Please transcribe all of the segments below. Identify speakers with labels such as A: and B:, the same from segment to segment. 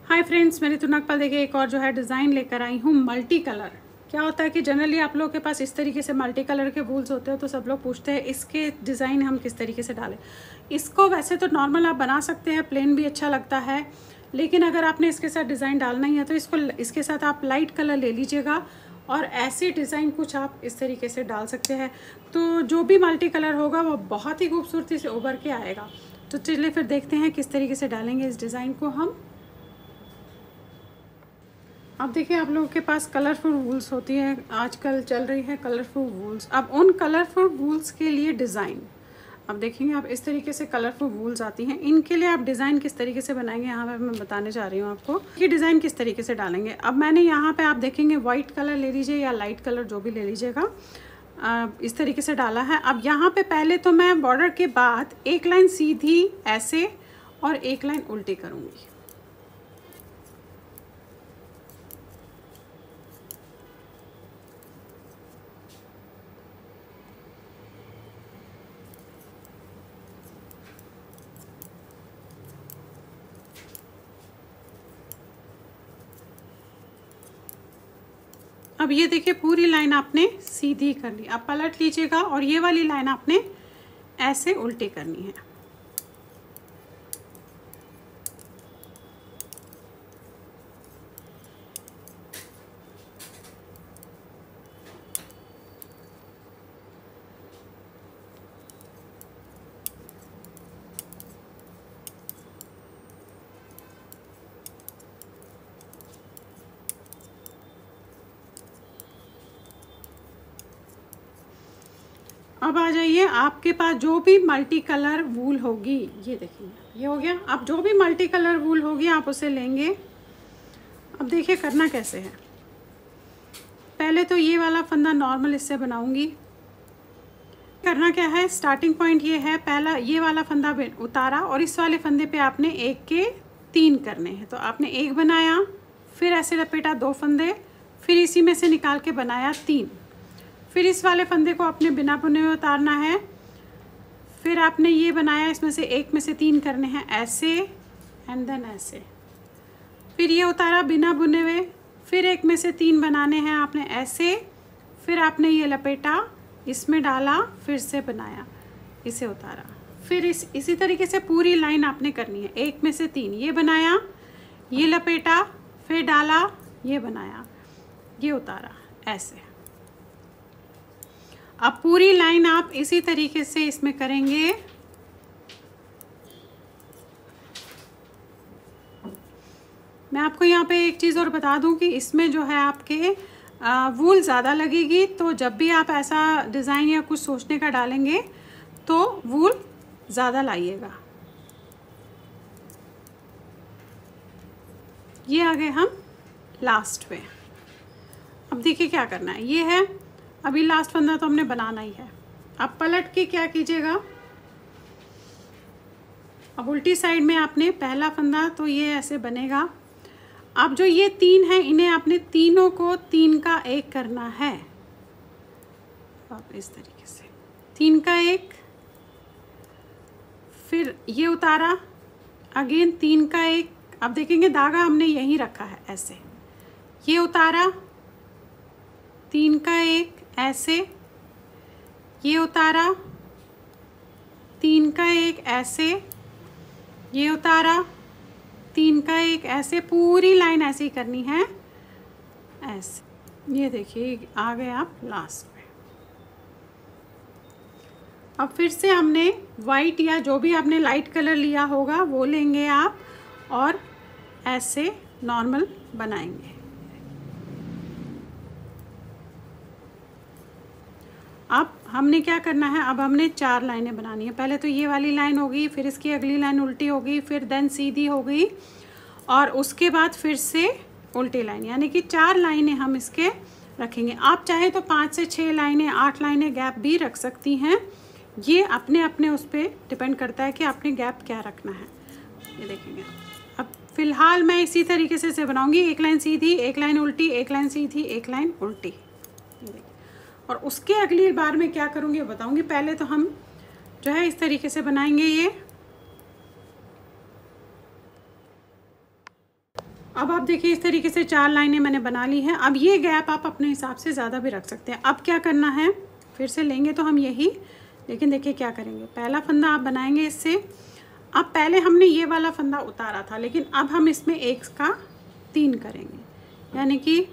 A: Hi friends, मैं ऋतु नागपाल देखिए एक और जो है डिज़ाइन लेकर आई हूँ मल्टी कलर। क्या होता है कि जनरली आप लोगों के पास इस तरीके से मल्टी कलर के वूल्स होते हैं, तो सब लोग पूछते हैं इसके डिज़ाइन हम किस तरीके से डालें। इसको वैसे तो नॉर्मल आप बना सकते हैं, प्लेन भी अच्छा लगता है, लेकिन अगर आपने इसके साथ डिज़ाइन डालना ही है तो इसके साथ आप लाइट कलर ले लीजिएगा और ऐसे डिज़ाइन कुछ आप इस तरीके से डाल सकते हैं। तो जो भी मल्टी कलर होगा वो बहुत ही खूबसूरती से उभर के आएगा। तो चलिए फिर देखते हैं किस तरीके से डालेंगे इस डिज़ाइन को हम। अब देखिए, आप लोगों के पास कलरफुल वूल्स होती है, आजकल चल रही है कलरफुल वूल्स। अब उन कलरफुल वूल्स के लिए डिज़ाइन, अब देखेंगे आप इस तरीके से कलरफुल वूल्स आती हैं, इनके लिए आप डिज़ाइन किस तरीके से बनाएंगे यहाँ पे मैं बताने जा रही हूँ आपको कि डिज़ाइन किस तरीके से डालेंगे। अब मैंने यहाँ पे आप देखेंगे वाइट कलर ले लीजिए या लाइट कलर जो भी ले लीजिएगा, इस तरीके से डाला है। अब यहाँ पे पहले तो मैं बॉर्डर के बाद एक लाइन सीधी ऐसे और एक लाइन उल्टी करूँगी। अब ये देखिए पूरी लाइन आपने सीधी कर ली। अब पलट लीजिएगा और ये वाली लाइन आपने ऐसे उल्टी करनी है। अब आ जाइए, आपके पास जो भी मल्टी कलर वूल होगी, ये देखिए ये हो गया। अब जो भी मल्टी कलर वूल होगी आप उसे लेंगे। अब देखिए करना कैसे है। पहले तो ये वाला फंदा नॉर्मल इससे बनाऊंगी। करना क्या है, स्टार्टिंग पॉइंट ये है, पहला ये वाला फंदा उतारा और इस वाले फंदे पे आपने एक के 3 करने हैं। तो आपने एक बनाया, फिर ऐसे लपेटा 2 फंदे, फिर इसी में से निकाल के बनाया 3, फिर इस वाले फंदे को आपने बिना बुने हुए उतारना है, फिर आपने ये बनाया, इसमें से एक में से 3 करने हैं ऐसे एंड देन ऐसे, फिर ये उतारा बिना बुने हुए, फिर एक में से 3 बनाने हैं आपने ऐसे, फिर आपने ये लपेटा, इसमें डाला, फिर से बनाया, इसे उतारा, फिर इसी तरीके से पूरी लाइन आपने करनी है। एक में से 3 ये बनाया, ये लपेटा, फिर डाला, ये बनाया, ये उतारा, ऐसे। अब पूरी लाइन आप इसी तरीके से इसमें करेंगे। मैं आपको यहाँ पे एक चीज़ और बता दूँ कि इसमें जो है आपके वूल ज़्यादा लगेगी, तो जब भी आप ऐसा डिज़ाइन या कुछ सोचने का डालेंगे तो वूल ज़्यादा लाइएगा। ये आ गए हम लास्ट पे। अब देखिए क्या करना है, ये है अभी लास्ट फंदा तो हमने बनाना ही है। अब पलट के क्या कीजिएगा, अब उल्टी साइड में आपने पहला फंदा तो ये ऐसे बनेगा। अब जो ये 3 हैं इन्हें आपने तीनों को 3 का 1 करना है। अब इस तरीके से 3 का 1, फिर ये उतारा, अगेन 3 का 1। अब देखेंगे धागा हमने यहीं रखा है ऐसे, ये उतारा 3 का 1 ऐसे, ये उतारा 3 का 1 ऐसे, ये उतारा 3 का 1 ऐसे, पूरी लाइन ऐसे ही करनी है ऐसे। ये देखिए आ गए आप लास्ट में। अब फिर से हमने वाइट या जो भी आपने लाइट कलर लिया होगा वो लेंगे आप और ऐसे नॉर्मल बनाएंगे। अब हमने क्या करना है, अब हमने 4 लाइनें बनानी है। पहले तो ये वाली लाइन होगी, फिर इसकी अगली लाइन उल्टी होगी, फिर देन सीधी होगी और उसके बाद फिर से उल्टी लाइन, यानी कि 4 लाइनें हम इसके रखेंगे। आप चाहे तो 5 से 6 लाइनें, 8 लाइनें गैप भी रख सकती हैं। ये अपने अपने उस पर डिपेंड करता है कि आपने गैप क्या रखना है। ये देखेंगे। अब फिलहाल मैं इसी तरीके से बनाऊंगी, एक लाइन सीधी, एक लाइन उल्टी, एक लाइन सीधी, एक लाइन उल्टी। ये देखिए, और उसके अगली बार में क्या करूँगी बताऊँगी। पहले तो हम जो है इस तरीके से बनाएंगे ये। अब आप देखिए इस तरीके से 4 लाइनें मैंने बना ली हैं। अब ये गैप आप अपने हिसाब से ज़्यादा भी रख सकते हैं। अब क्या करना है, फिर से लेंगे तो हम यही, लेकिन देखिए क्या करेंगे, पहला फंदा आप बनाएंगे इससे। अब पहले हमने ये वाला फंदा उतारा था, लेकिन अब हम इसमें 1 का 3 करेंगे, यानी कि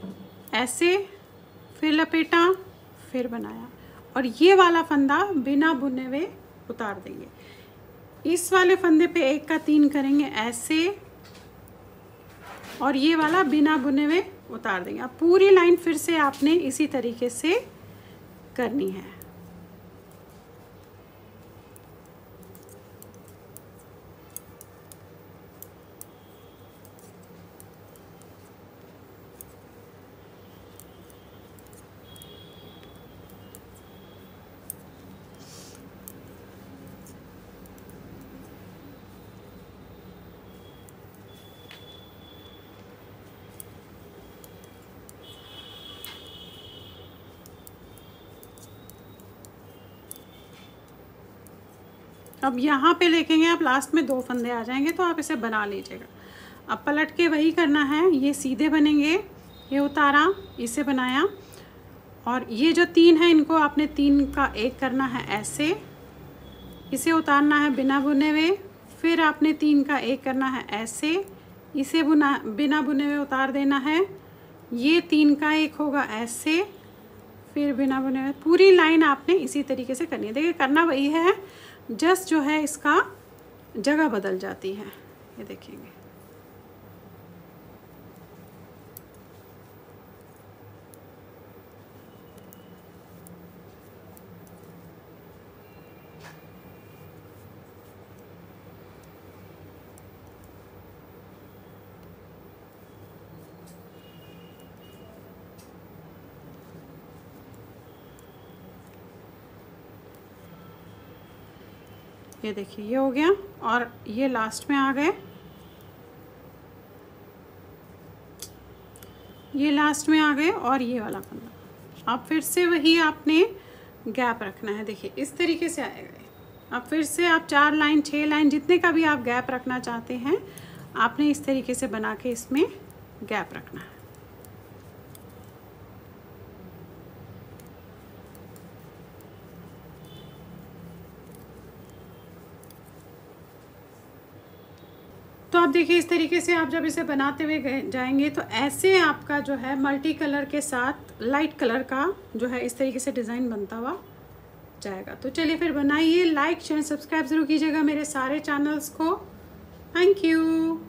A: ऐसे, फिर लपेटा, फिर बनाया, और ये वाला फंदा बिना बुने हुए उतार देंगे। इस वाले फंदे पे 1 का 3 करेंगे ऐसे, और ये वाला बिना बुने हुए उतार देंगे। अब पूरी लाइन फिर से आपने इसी तरीके से करनी है। अब यहाँ पे देखेंगे आप लास्ट में 2 फंदे आ जाएंगे, तो आप इसे बना लीजिएगा। अब पलट के वही करना है, ये सीधे बनेंगे, ये उतारा, इसे बनाया, और ये जो 3 है इनको आपने 3 का 1 करना है ऐसे, इसे उतारना है बिना बुने हुए, फिर आपने 3 का 1 करना है ऐसे, इसे बिना बुने हुए उतार देना है, ये 3 का 1 होगा ऐसे, फिर बिना बुने हुए। पूरी लाइन आपने इसी तरीके से करनी है। देखिए करना वही है, जस्ट जो है इसका जगह बदल जाती है, ये देखेंगे। ये देखिए ये हो गया, और ये लास्ट में आ गए, ये लास्ट में आ गए, और ये वाला फंदा। अब फिर से वही आपने गैप रखना है, देखिए इस तरीके से आएगा। अब फिर से आप 4 लाइन 6 लाइन जितने का भी आप गैप रखना चाहते हैं, आपने इस तरीके से बना के इसमें गैप रखना है। तो आप देखिए इस तरीके से आप जब इसे बनाते हुए जाएंगे, तो ऐसे आपका जो है मल्टी कलर के साथ लाइट कलर का जो है इस तरीके से डिज़ाइन बनता हुआ जाएगा। तो चलिए फिर बनाइए, लाइक शेयर सब्सक्राइब ज़रूर कीजिएगा मेरे सारे चैनल्स को। Thank you.